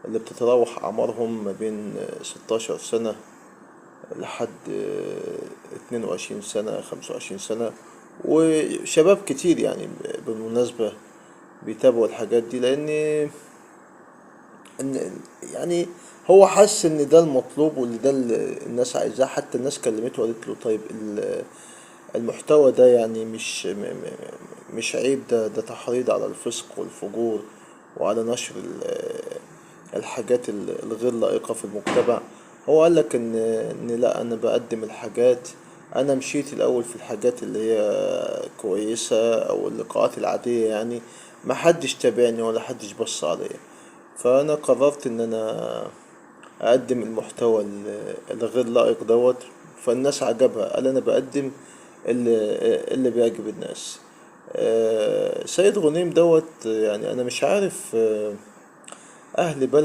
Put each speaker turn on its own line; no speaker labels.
اللي بتتراوح أعمارهم ما بين 16 سنة لحد 22 سنة 25 سنة. وشباب كتير يعني بالمناسبة بيتابعوا الحاجات دي، لأن يعني هو حس ان ده المطلوب واللي ده اللي الناس عايزاه. حتى الناس كلمته وقالت له طيب المحتوى ده يعني مش عيب؟ ده تحريض على الفسق والفجور وعلى نشر الحاجات الغير لائقة في المجتمع. هو قال لك ان لا، انا بقدم الحاجات. انا مشيت الاول في الحاجات اللي هي كويسة او اللقاءات العادية يعني، ما حدش تابعني ولا حدش بص عليا. فانا قررت ان انا اقدم المحتوى الغير لائق دوت. فالناس عجبها، قال انا بقدم اللي بيعجب الناس. سيد غنيم دوت يعني انا مش عارف اهل بلد